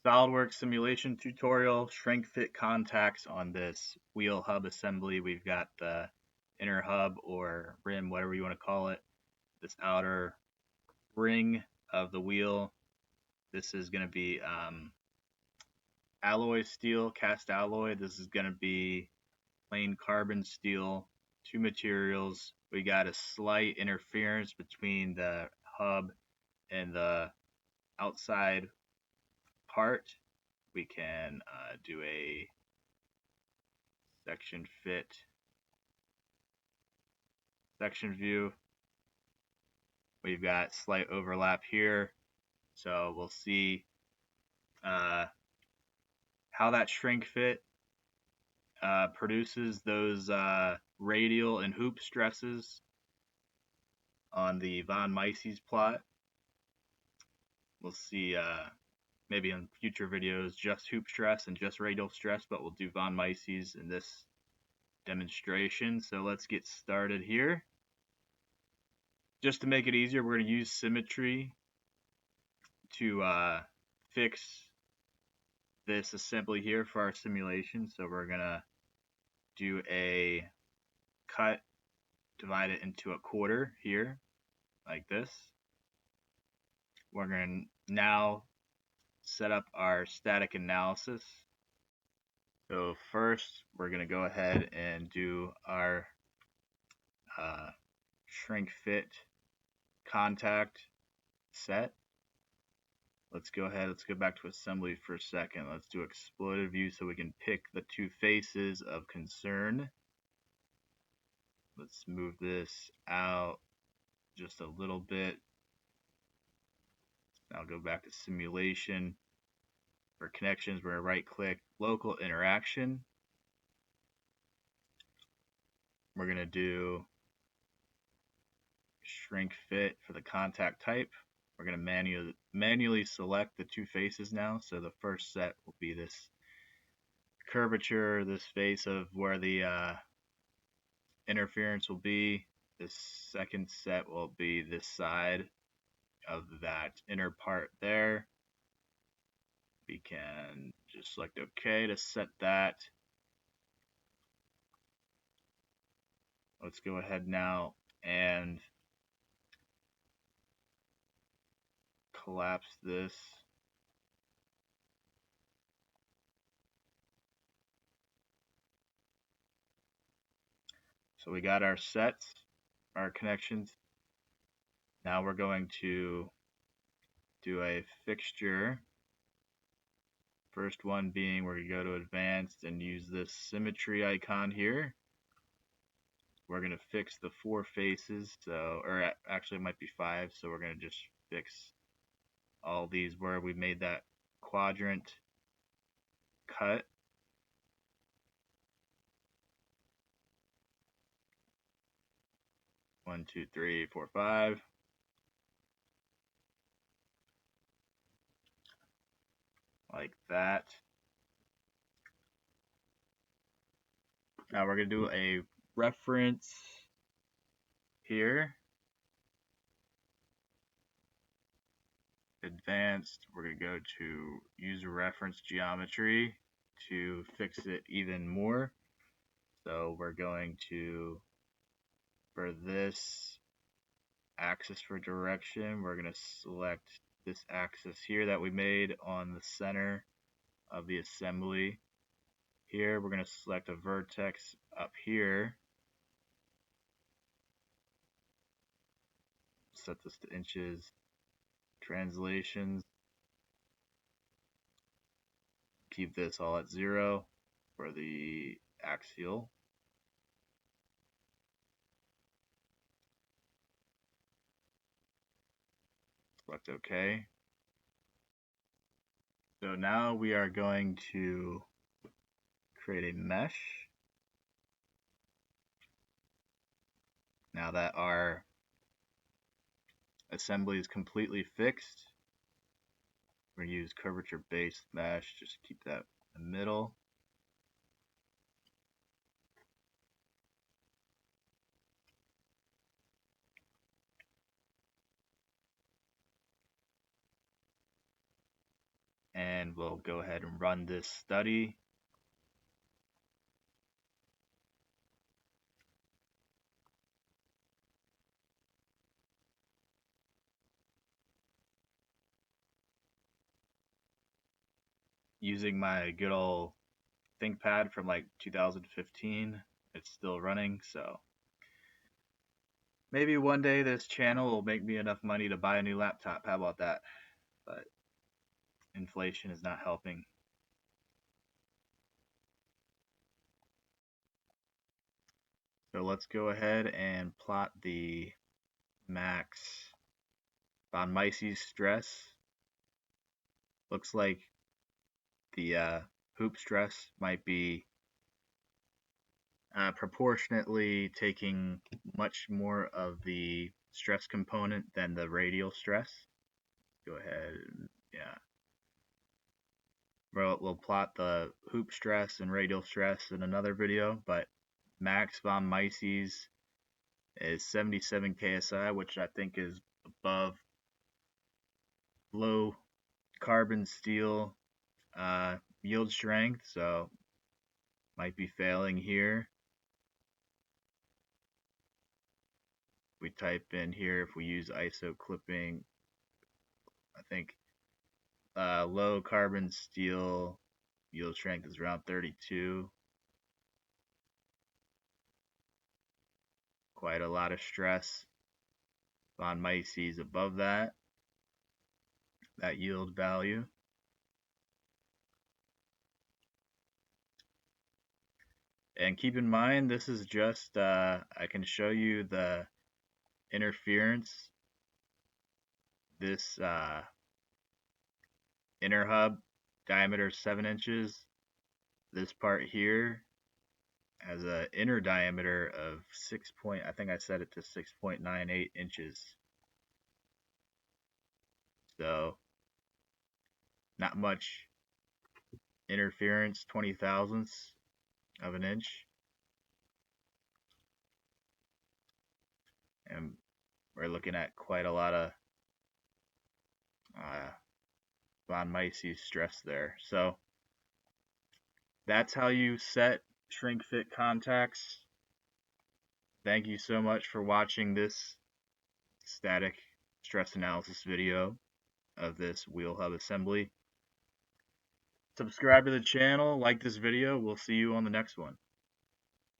Solidworks simulation tutorial, shrink fit contacts on this wheel hub assembly. We've got the inner hub or rim, whatever you want to call it, this outer ring of the wheel. This is going to be alloy steel, cast alloy. This is going to be plain carbon steel, two materials. We got a slight interference between the hub and the outside part. We can do a section fit section view. We've got slight overlap here, so we'll see how that shrink fit produces those radial and hoop stresses on the von Mises plot. We'll see maybe in future videos just hoop stress and just radial stress, but we'll do von Mises in this demonstration. So let's get started here. Just to make it easier, we're going to use symmetry to fix this assembly here for our simulation. So we're going to do a cut, divide it into a quarter here, like this. We're going to now set up our static analysis. So first, we're going to go ahead and do our shrink fit contact set. Let's go ahead, let's go back to assembly for a second. Let's do exploded view so we can pick the two faces of concern. Let's move this out just a little bit. I'll go back to simulation. For connections, we're going to right click local interaction. We're going to do shrink fit for the contact type. We're going to manually select the two faces now. So the first set will be this curvature, this face of where the interference will be. This second set will be this side of that inner part there. We can just select OK to set that. Let's go ahead now and collapse this. So we got our sets, our connections. Now we're going to do a fixture. First one being we're going to go to advanced and use this symmetry icon here. We're going to fix the four faces, or actually it might be five, so we're going to just fix all these where we made that quadrant cut. One, two, three, four, five. Like that. Now we're going to do a reference here. Advanced, we're going to go to use reference geometry to fix it even more. So we're going to, for this axis for direction, we're going to select this axis here that we made on the center of the assembly. Here we're going to select a vertex up here. Set this to inches. Translations. Keep this all at 0 for the axial. Select OK. So now we are going to create a mesh. Now that our assembly is completely fixed, we're going to use curvature based mesh, just keep that in the middle. And and we'll go ahead and run this study. Using my good old ThinkPad from like 2015. It's still running, so maybe one day this channel will make me enough money to buy a new laptop. How about that? But inflation is not helping. So let's go ahead and plot the max von Mises stress. Looks like the hoop stress might be proportionately taking much more of the stress component than the radial stress. Go ahead, yeah. We'll plot the hoop stress and radial stress in another video, but max von Mises is 77 KSI, which I think is above low carbon steel yield strength, so might be failing here. We type in here, if we use ISO clipping, I think low carbon steel yield strength is around 32. Quite a lot of stress. Von Mises above that yield value. And keep in mind, this is just, I can show you the interference. This inner hub diameter is 7 inches. This part here has an inner diameter of I think I set it to 6.98 inches. So not much interference, 20 thousandths of an inch. And we're looking at quite a lot of von Mises stress there. So that's how you set shrink fit contacts. Thank you so much for watching this static stress analysis video of this wheel hub assembly. Subscribe to the channel, like this video. We'll see you on the next one.